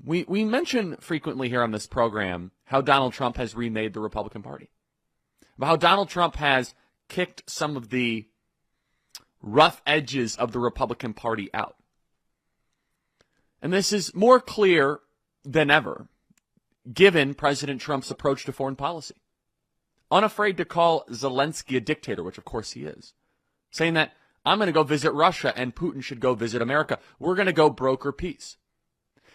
We mention frequently here on this program how Donald Trump has remade the Republican Party, about how Donald Trump has kicked some of the rough edges of the Republican Party out. And this is more clear than ever, given President Trump's approach to foreign policy. Unafraid to call Zelensky a dictator, which of course he is. Saying that, I'm going to go visit Russia and Putin should go visit America. We're going to go broker peace.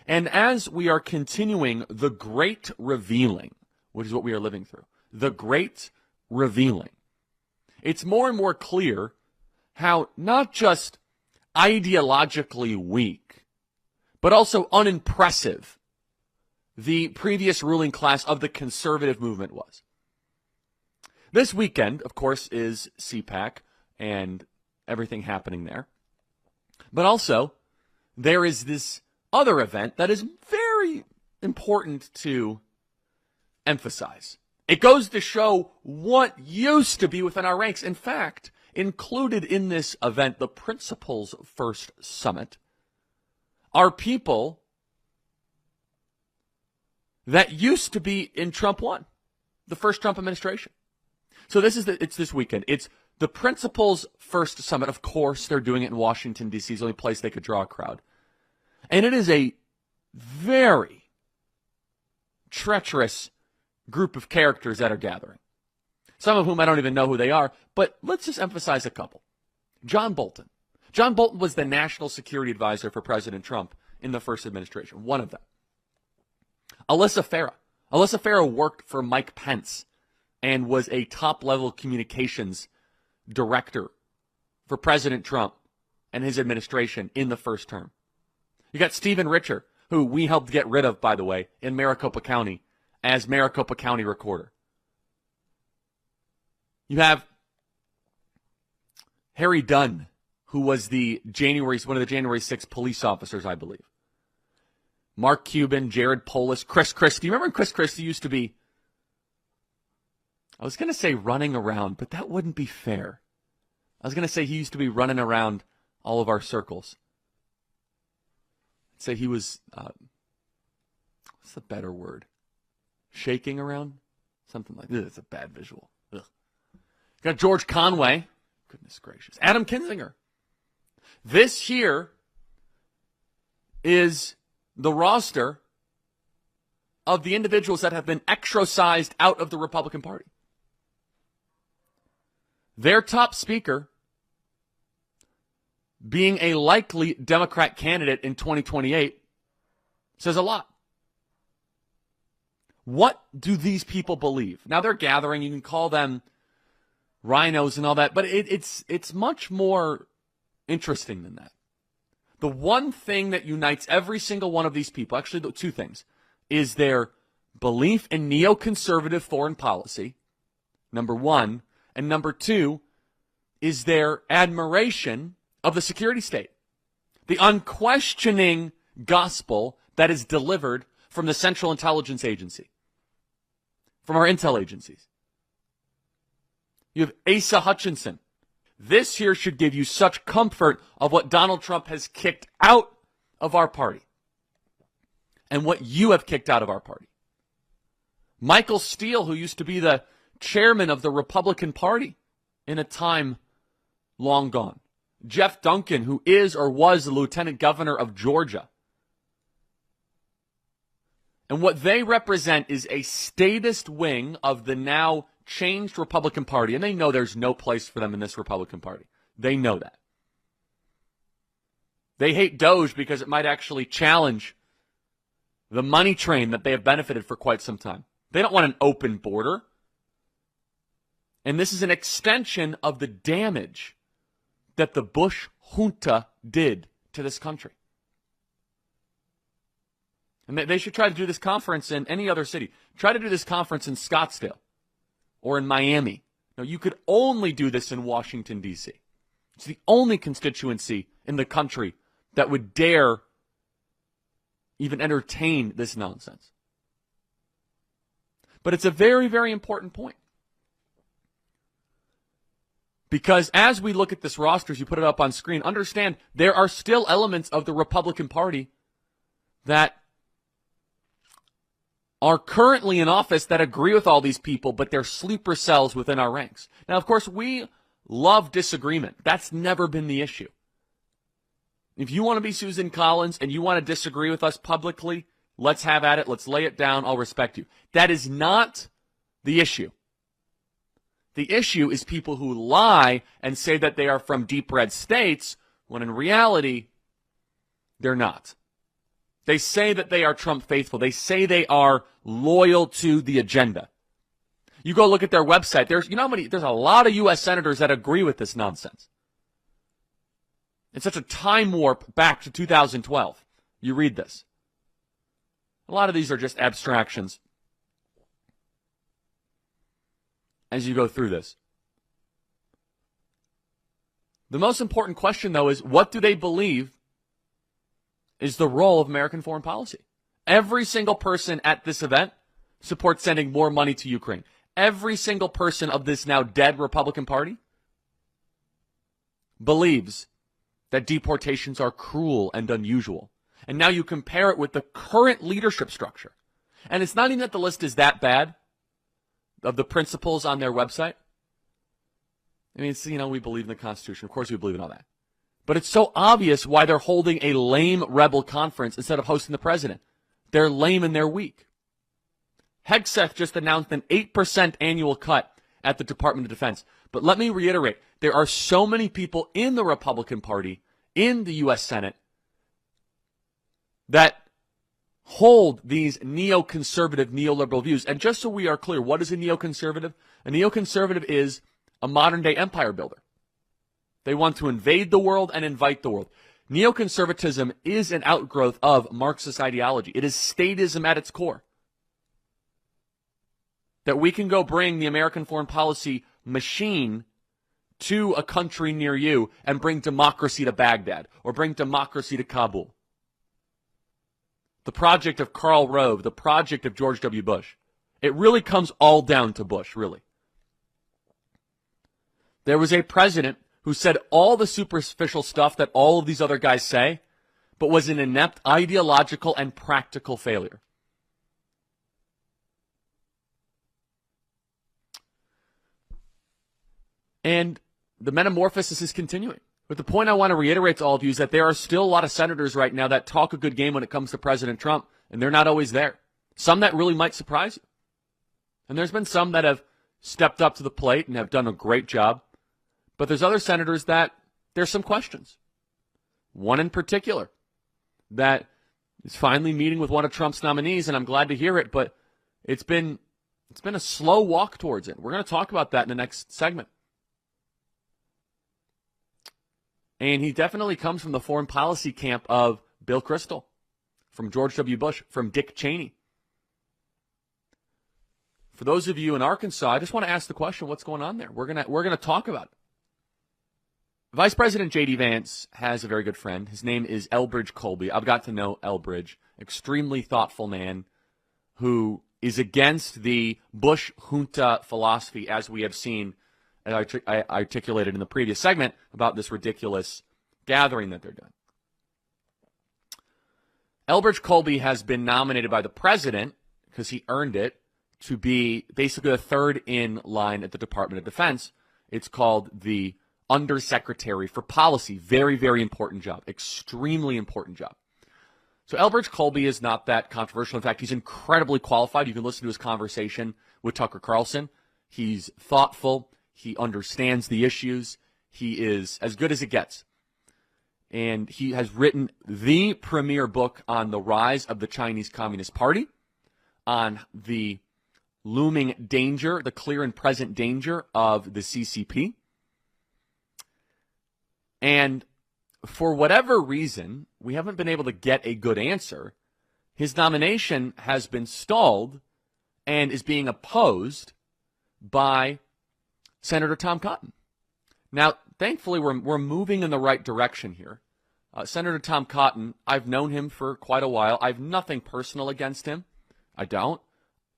And as we are continuing the great revealing, which is what we are living through, the great revealing, it's more and more clear how not just ideologically weak, but also unimpressive the previous ruling class of the conservative movement was. This weekend, of course, is CPAC and everything happening there. But also, there is this other event that is very important to emphasize. It goes to show what used to be within our ranks. In fact, included in this event, the Principles First Summit, are people that used to be in Trump 1, the first Trump administration. So it's this weekend. It's the Principles First Summit. Of course, they're doing it in Washington, D.C. It's the only place they could draw a crowd. And it is a very treacherous group of characters that are gathering. Some of whom I don't even know who they are, but let's just emphasize a couple. John Bolton. John Bolton was the national security advisor for President Trump in the first administration, one of them. Alyssa Farah. Alyssa Farah worked for Mike Pence and was a top-level communications director for President Trump and his administration in the first term. You got Stephen Richer, who we helped get rid of, by the way, in Maricopa County as Maricopa County Recorder. You have Harry Dunn, who was one of the January 6th police officers, I believe. Mark Cuban, Jared Polis, Chris Christie. Remember when Chris Christie used to be, I was going to say running around, but that wouldn't be fair. I was going to say he used to be running around all of our circles. I'd say he was, what's the better word? Shaking around? Something like this. It's a bad visual. Ugh. Got George Conway. Goodness gracious. Adam Kinzinger. This here is the roster of the individuals that have been exorcised out of the Republican Party. Their top speaker being a likely Democrat candidate in 2028 says a lot. What do these people believe? Now they're gathering. You can call them RINOs and all that, but it's much more interesting than that. The one thing that unites every single one of these people, actually the two things, is their belief in neoconservative foreign policy, number one, and number two is their admiration of the security state. The unquestioning gospel that is delivered from the Central Intelligence Agency, from our intel agencies. You have Asa Hutchinson. This here should give you such comfort of what Donald Trump has kicked out of our party and what you have kicked out of our party. Michael Steele, who used to be the chairman of the Republican Party in a time long gone. Jeff Duncan, who is or was the lieutenant governor of Georgia. And what they represent is a statist wing of the now changed Republican Party, and they know there's no place for them in this Republican Party. They know that. They hate DOGE because it might actually challenge the money train that they have benefited for quite some time. They don't want an open border. And this is an extension of the damage that the Bush junta did to this country. And they should try to do this conference in any other city. Try to do this conference in Scottsdale or in Miami. No, you could only do this in Washington, D.C. It's the only constituency in the country that would dare even entertain this nonsense. But it's a very, very important point. Because as we look at this roster, as you put it up on screen, understand there are still elements of the Republican Party that are currently in office that agree with all these people, but they're sleeper cells within our ranks. Now, of course, we love disagreement. That's never been the issue. If you want to be Susan Collins and you want to disagree with us publicly, let's have at it. Let's lay it down. I'll respect you. That is not the issue. The issue is people who lie and say that they are from deep red states when in reality, they're not. They say that they are Trump faithful. They say they are loyal to the agenda. You go look at their website. There's a lot of U.S. senators that agree with this nonsense. It's such a time warp back to 2012. You read this. A lot of these are just abstractions as you go through this. The most important question, though, is what do they believe is the role of American foreign policy? Every single person at this event supports sending more money to Ukraine. Every single person of this now dead Republican Party believes that deportations are cruel and unusual. And now you compare it with the current leadership structure. And it's not even that the list is that bad of the principles on their website. I mean, it's, we believe in the Constitution. Of course we believe in all that. But it's so obvious why they're holding a lame rebel conference instead of hosting the president. They're lame and they're weak. Hegseth just announced an 8% annual cut at the Department of Defense. But let me reiterate, there are so many people in the Republican Party, in the U.S. Senate, that hold these neoconservative, neoliberal views. And just so we are clear, what is a neoconservative? A neoconservative is a modern-day empire builder. They want to invade the world and invite the world. Neoconservatism is an outgrowth of Marxist ideology. It is statism at its core. That we can go bring the American foreign policy machine to a country near you and bring democracy to Baghdad or bring democracy to Kabul. The project of Karl Rove, the project of George W. Bush. It really comes all down to Bush, really. There was a president who said all the superficial stuff that all of these other guys say, but was an inept ideological and practical failure. And the metamorphosis is continuing. But the point I want to reiterate to all of you is that there are still a lot of senators right now that talk a good game when it comes to President Trump, and they're not always there. Some that really might surprise you. And there's been some that have stepped up to the plate and have done a great job. But there's other senators that there's some questions. One in particular that is finally meeting with one of Trump's nominees, and I'm glad to hear it, but it's been a slow walk towards it. We're going to talk about that in the next segment. And he definitely comes from the foreign policy camp of Bill Kristol, from George W. Bush, from Dick Cheney. For those of you in Arkansas, I just want to ask the question, what's going on there? We're gonna talk about it. Vice President J.D. Vance has a very good friend. His name is Elbridge Colby. I've got to know Elbridge, extremely thoughtful man who is against the Bush junta philosophy, as we have seen, and I articulated in the previous segment about this ridiculous gathering that they're doing. Elbridge Colby has been nominated by the president, because he earned it, to be basically the third in line at the Department of Defense. It's called the Undersecretary for Policy. Very, very important job. Extremely important job. So Elbridge Colby is not that controversial. In fact, he's incredibly qualified. You can listen to his conversation with Tucker Carlson. He's thoughtful. He understands the issues. He is as good as it gets. And he has written the premier book on the rise of the Chinese Communist Party, on the looming danger, the clear and present danger of the CCP. And for whatever reason, we haven't been able to get a good answer. His nomination has been stalled and is being opposed by Senator Tom Cotton. Now, thankfully, we're moving in the right direction here. Senator Tom Cotton, I've known him for quite a while. I have nothing personal against him. I don't.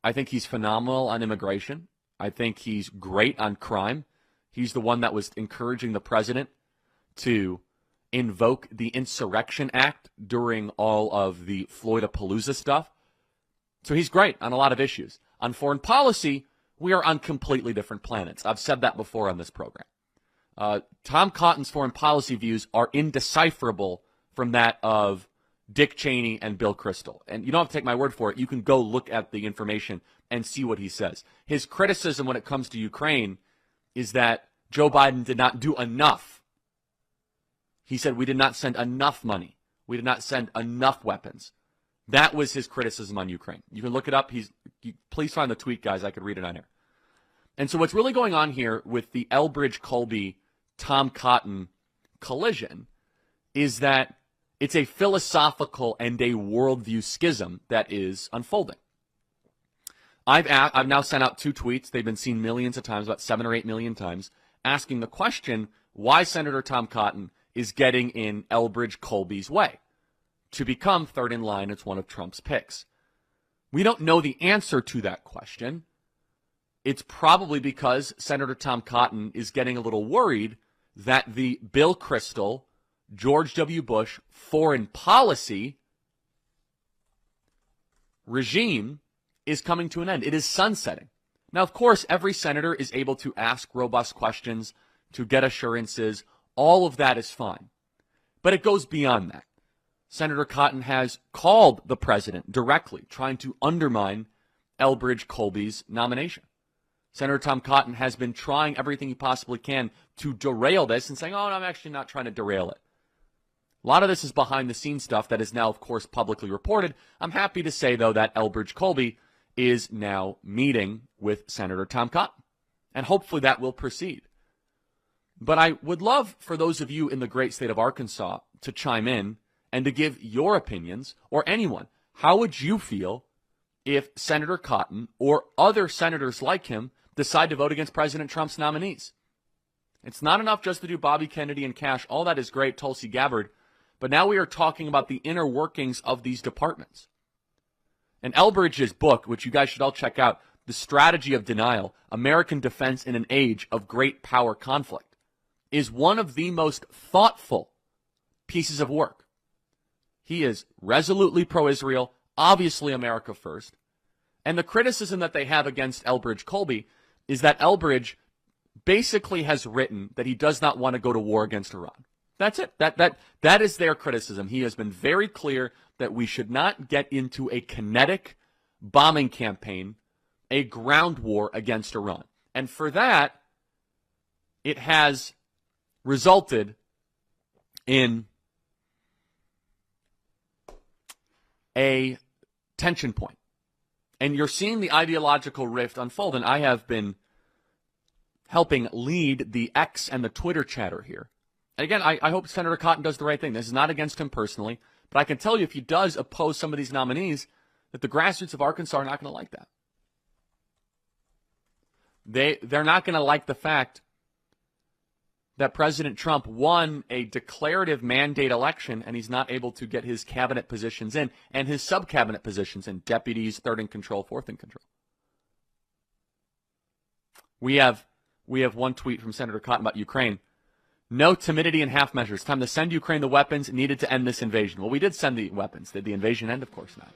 I think he's phenomenal on immigration. I think he's great on crime. He's the one that was encouraging the president to invoke the Insurrection Act during all of the Floydapalooza stuff. So he's great on a lot of issues. On foreign policy, we are on completely different planets. I've said that before on this program. Tom Cotton's foreign policy views are indecipherable from that of Dick Cheney and Bill Kristol. And you don't have to take my word for it. You can go look at the information and see what he says. His criticism when it comes to Ukraine is that Joe Biden did not do enough. He said we did not send enough money. We did not send enough weapons. That was his criticism on Ukraine. You can look it up. Please find the tweet, guys. I could read it on air. And so what's really going on here with the Elbridge-Colby Tom Cotton collision is that it's a philosophical and a worldview schism that is unfolding. I've now sent out 2 tweets. They've been seen millions of times, about 7 or 8 million times, asking the question why Senator Tom Cotton is getting in Elbridge-Colby's way to become third in line as one of Trump's picks. We don't know the answer to that question. It's probably because Senator Tom Cotton is getting a little worried that the Bill Kristol, George W. Bush foreign policy regime is coming to an end. It is sunsetting. Now, of course, every senator is able to ask robust questions, to get assurances. All of that is fine. But it goes beyond that. Senator Cotton has called the president directly, trying to undermine Elbridge-Colby's nomination. Senator Tom Cotton has been trying everything he possibly can to derail this and saying, oh, no, I'm actually not trying to derail it. A lot of this is behind-the-scenes stuff that is now, of course, publicly reported. I'm happy to say, though, that Elbridge-Colby is now meeting with Senator Tom Cotton, and hopefully that will proceed. But I would love for those of you in the great state of Arkansas to chime in and to give your opinions, or anyone. How would you feel if Senator Cotton or other senators like him decide to vote against President Trump's nominees? It's not enough just to do Bobby Kennedy and Cash. All that is great, Tulsi Gabbard. But now we are talking about the inner workings of these departments. And Elbridge's book, which you guys should all check out, The Strategy of Denial, American Defense in an Age of Great Power Conflict, is one of the most thoughtful pieces of work. He is resolutely pro-Israel, obviously America first. And the criticism that they have against Elbridge-Colby is that Elbridge basically has written that he does not want to go to war against Iran. That's it. That is their criticism. He has been very clear that we should not get into a kinetic bombing campaign, a ground war against Iran. And for that, it has resulted in a tension point. And you're seeing the ideological rift unfold, and I have been helping lead the X and the Twitter chatter here. And again, I hope Senator Cotton does the right thing. This is not against him personally, but I can tell you if he does oppose some of these nominees, that the grassroots of Arkansas are not going to like that. They're not going to like the fact that President Trump won a declarative mandate election and he's not able to get his cabinet positions in and his sub-cabinet positions in, deputies, third in control, fourth in control. We have one tweet from Senator Cotton about Ukraine. No timidity and half measures. Time to send Ukraine the weapons needed to end this invasion. Well, we did send the weapons. Did the invasion end? Of course not.